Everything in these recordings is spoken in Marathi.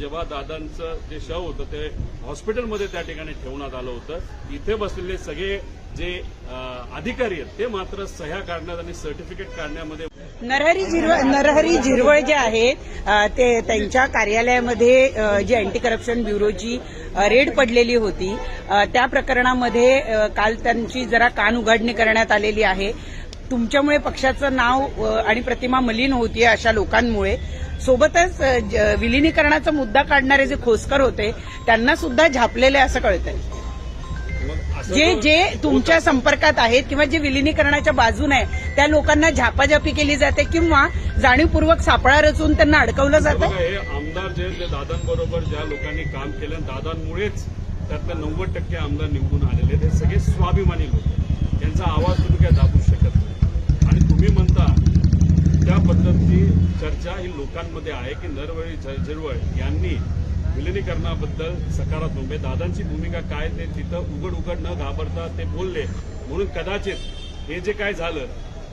जेव्हा दादांचं जे शव होतं ते हॉस्पिटलमध्ये त्या ठिकाणी ठेवण्यात आलं होतं, इथे बसलेले सगळे जे अधिकारी आहेत ते मात्र सह्या काढण्यात आणि सर्टिफिकेट काढण्यामध्ये नरहरी झिरवळ जे आहे ते त्यांच्या कार्यालयामध्ये जी अँटी करप्शन ब्युरोची रेड पडलेली होती त्या प्रकरणामध्ये काल त्यांची जरा कान उघडणी करण्यात आलेली आहे. तुमच्यामुळे पक्षाचं नाव आणि प्रतिमा मलिन होतीये अशा लोकांमुळे. सोबतच विलिनीकरणाचा मुद्दा काढणारे जे खोसकर होते त्यांना सुद्धा झापलेले असं कळतंय. जे तुमच्या संपर्कात आहेत किंवा जे विलिनीकरणाच्या बाजूने आहे त्या लोकांना झापाझापी केली जाते किंवा जाणीवपूर्वक सापळा रचून त्यांना अडकवलं जातं. हे आमदार जे दादांबरोबर ज्या लोकांनी काम केलं, दादांमुळेच त्यातले 90% आमदार निवडून आलेले, ते सगळे स्वाभिमानी लोक. त्यांचा आवाज तुम्ही काय दाबू शकत नाही. आणि तुम्ही म्हणता त्या पद्धतीची चर्चा ही लोकांमध्ये आहे की नरहरी झिरवळ यांनी विलिनीकरणाबद्दल सकारात्मक, दादांची भूमिका काय ते तिथं उघड न घाबरता ते बोलले, म्हणून कदाचित हे जे काय झालं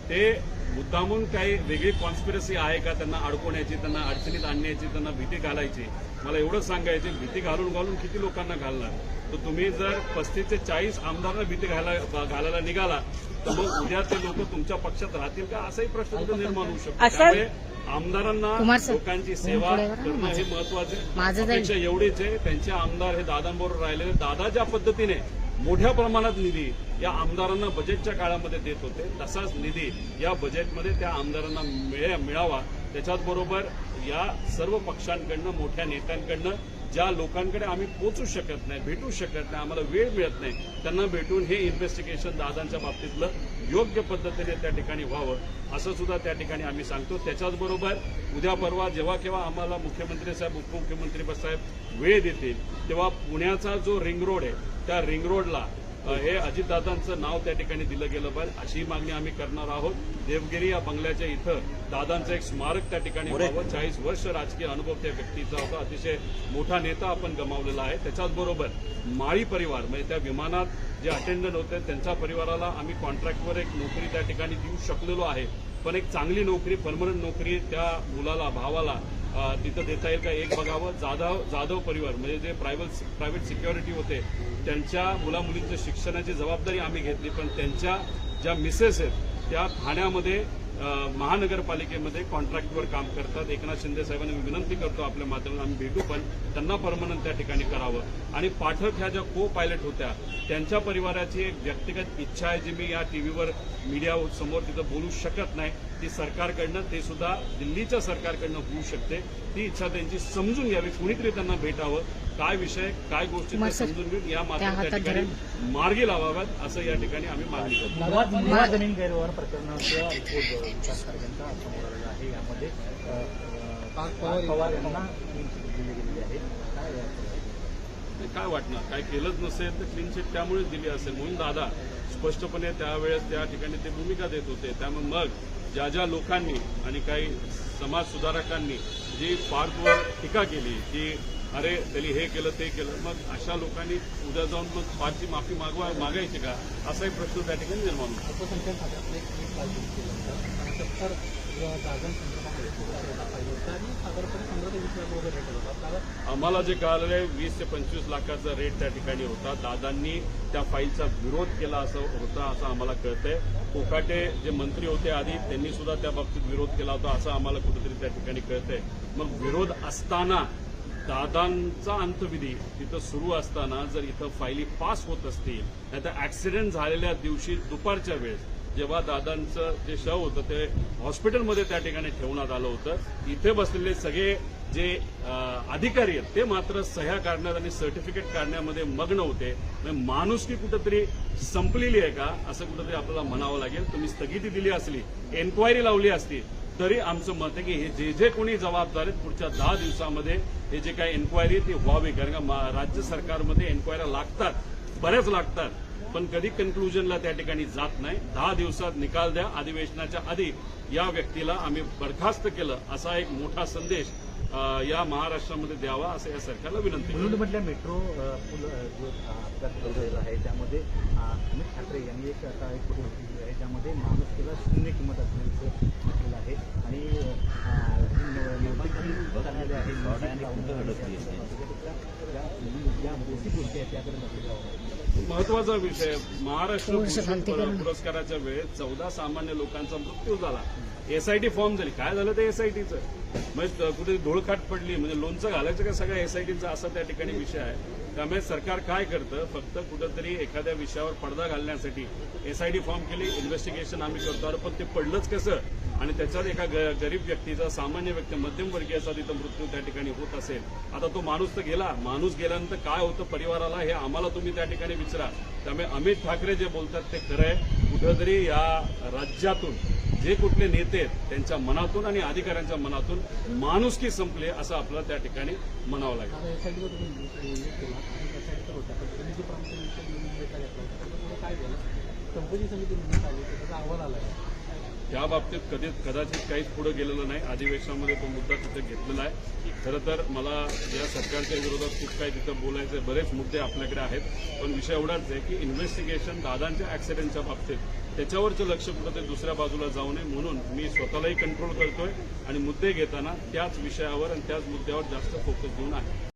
ते मुद्दामून काही वेगळी कॉन्स्पिरसी आहे का त्यांना अडकवण्याची, त्यांना अडचणीत आणण्याची, त्यांना भीती घालायची. मला एवढंच सांगायची, भीती घालून किती लोकांना घालणार. तर तुम्ही जर 35 ते 40 आमदारांना भीती घालायला निघाला तर मग उद्या ते लोक तुमच्या पक्षात राहतील का, असाही प्रश्न निर्माण होऊ शकतो. त्यामुळे आमदारांना लोकांची सेवा करणं हे महत्वाचं. अपेक्षा एवढीच आहे, त्यांचे आमदार हे दादांबरोबर राहिलेले. दादा ज्या पद्धतीने मोठ्या प्रमाणात निधी या आमदारांना बजेटच्या काळामध्ये देत होते, तसाच निधी या बजेटमध्ये त्या आमदारांना मिळावा. त्याच्याचबरोबर या सर्व पक्षांकडनं, मोठ्या नेत्यांकडनं ज्या लोकांकडे आम्ही पोहोचू शकत नाही, भेटू शकत नाही, आम्हाला वेळ मिळत नाही, त्यांना भेटून हे इन्व्हेस्टिगेशन दादांच्या बाबतीतलं योग्य पद्धतीने त्या ठिकाणी व्हावं असं सुद्धा त्या ठिकाणी आम्ही सांगतो. त्याच्याचबरोबर उद्या परवा जेव्हा केव्हा आम्हाला मुख्यमंत्री साहेब, उपमुख्यमंत्री साहेब वेळ देतील तेव्हा पुण्याचा जो रिंग रोड आहे त्या रिंग रोडला हे अजितदादांचं नाव त्या ठिकाणी दिलं गेलं पाहिजे अशी मागणी आम्ही करणार आहोत. देवगिरी या बंगल्याच्या इथं दादांचं एक स्मारक त्या ठिकाणी व्हावं. 40 वर्ष राजकीय अनुभव त्या व्यक्तीचा होता, अतिशय मोठा नेता आपण गमावलेला आहे. त्याच्याचबरोबर माळी परिवार म्हणजे त्या विमानात जे अटेंडंट होते त्यांच्या परिवाराला आम्ही कॉन्ट्रॅक्टवर एक नोकरी त्या ठिकाणी देऊ शकलेलो आहे, पण एक चांगली नोकरी, परमनंट नोकरी त्या मुलाला, भावाला तिथं देता येईल का एक बघावं. जाधव परिवार म्हणजे जे प्रायव्हेट सिक्युरिटी होते त्यांच्या मुलामुलींच्या शिक्षणाची जबाबदारी आम्ही घेतली, पण त्यांच्या ज्या मिसेस आहेत त्या ठाण्यामध्ये महानगरपालिकेमध्ये कॉन्ट्रॅक्टवर काम करतात. एकनाथ शिंदे साहेबांनी मी विनंती करतो आपल्या माध्यमातून आम्ही भेटू, पण त्यांना परमनंट त्या ठिकाणी करावं. आणि पाठक ह्या ज्या को पायलट होत्या त्यांच्या परिवाराची एक व्यक्तिगत इच्छा आहे जी मी या टीव्हीवर मीडिया समोर तिथं बोलू शकत नाही, ती सरकारकडनं, ते सुद्धा दिल्लीच्या सरकारकडनं होऊ शकते. ती इच्छा त्यांची समजून घ्यावी, कुणीतरी त्यांना भेटावं, काय विषय काय गोष्टी ते समजून घेऊन या मात्र त्या ठिकाणी मार्गी लावाव्यात असं या ठिकाणी आम्ही मागणी करतो. जमीन गैरव्यवहार प्रकरणाचा रिपोर्ट विकास कार्यांचा समोर आलेला आहे. यामध्ये पवार यांना दिली गेलेली आहे. काय वाटणार, काय केलंच नसेल तर क्लीन चिट त्यामुळेच दिली असेल म्हणून दादा स्पष्टपणे त्यावेळेस त्या ठिकाणी ते भूमिका देत होते. त्यामुळे मग ज्या लोकांनी आणि काही समाज सुधारकांनी जी पार्थवर टीका केली की अरे त्यांनी हे केलं ते केलं, मग अशा लोकांनी उद्या जाऊन मग पारची माफी मागायची का असाही प्रश्न त्या ठिकाणी निर्माण होतो. आम्हाला जे कळालेलं आहे 20 ते 25 लाखाचा रेट त्या ठिकाणी होता. दादांनी त्या फाईलचा विरोध केला असं आम्हाला कळतंय. कोकाटे जे मंत्री होते आधी त्यांनी सुद्धा त्या बाबतीत विरोध केला होता असं आम्हाला कुठेतरी त्या ठिकाणी कळतंय. मग विरोध असताना दादांचा अंतविधी तिथं सुरू असताना जर इथं फायली पास होत असतील, नाहीतर ऍक्सिडेंट झालेल्या दिवशी दुपारच्या वेळेस जेव्हा दादांचं जे शव होतं ते हॉस्पिटलमध्ये त्या ठिकाणी ठेवण्यात आलं होतं, इथे बसलेले सगळे जे अधिकारी आहेत ते मात्र सह्या काढण्यात आणि सर्टिफिकेट काढण्यामध्ये मग्न होते. माणुसकी कुठेतरी संपलेली आहे का असं कुठेतरी आपल्याला म्हणावं लागेल. तुम्ही स्थगिती दिली असली, एन्क्वायरी लावली असती तरी आमचं मत आहे की जे कोणी जबाबदार आहेत पुढच्या 10 दिवसामध्ये हे जे काही एन्क्वायरी ती व्हावी. कारण का राज्य सरकारमध्ये एन्क्वायऱ्या लागतात, बऱ्याच लागतात, पण कधी कन्क्लुजनला त्या ठिकाणी जात नाही. 10 दिवसात निकाल द्या. अधिवेशनाच्या आधी या व्यक्तीला आम्ही बरखास्त केलं असा एक मोठा संदेश या महाराष्ट्रामध्ये द्यावा असं या सरकारला विनंती करतो. मुलुंडमधल्या मेट्रो पूल जो अपघात झालेला आहे त्यामध्ये अमित ठाकरे यांनी एक आता एक फोटो दिली आहे ज्यामध्ये माणुसकीला शून्य किंमत असल्याचं म्हटलेलं आहे आणि कार्यालय आहे या गोष्टी आहेत त्याकडे लक्ष द्यावं. महत्वाचा विषय महाराष्ट्र भूषण पुरस्काराच्या वेळेस 14 सामान्य लोकांचा मृत्यू झाला. एसआयटी फॉर्म झाली. काय झालं ते एसआयटीचं म्हणजे कुठे धुळखाट पडली म्हणजे लोणचं घालायचं का सगळ्या एसआयटीचा असा त्या ठिकाणी विषय आहे. त्यामुळे सरकार काय करतं फक्त कुठंतरी एखाद्या विषयावर पडदा घालण्यासाठी एसआयटी फॉर्म केली इन्व्हेस्टिगेशन आम्ही करतो पण ते पडलंच कसं आणि त्याच्यात एका गरीब व्यक्तीचा सामान्य व्यक्ती मध्यमवर्गीयाचा तिथं मृत्यू त्या ठिकाणी होत असेल. आता तो माणूस तर गेला. माणूस गेल्यानंतर काय होतं परिवाराला हे आम्हाला तुम्ही त्या ठिकाणी विचारा. त्यामुळे अमित ठाकरे जे बोलतात ते खरं आहे. कुठंतरी या राज्यातून जे कुठले नेते आहेत त्यांच्या मनातून आणि अधिकाऱ्यांच्या मनातून माणुसकी संपले असं आपल्याला त्या ठिकाणी म्हणावं लागेल. चौकशी समिती त्याचा अहवाल आला आहे. या बाबतीत कदाचित काहीच पुढे गेलेलं नाही. अधिवेशनामध्ये तो मुद्दा तिथे घेतलेला आहे. खरं तर मला या सरकारच्या विरोधात खूप काही तिथं बोलायचे बरेच मुद्दे आपल्याकडे आहेत. पण विषय एवढाच आहे की इन्व्हेस्टिगेशन दादांच्या ऍक्सिडेंटच्या बाबतीत त्याच्यावरचं लक्ष कुठं ते दुसऱ्या बाजूला जाऊ नये म्हणून मी स्वतःलाही कंट्रोल करतोय आणि मुद्दे घेताना त्याच विषयावर आणि त्याच मुद्द्यावर जास्त फोकस देऊन आहे.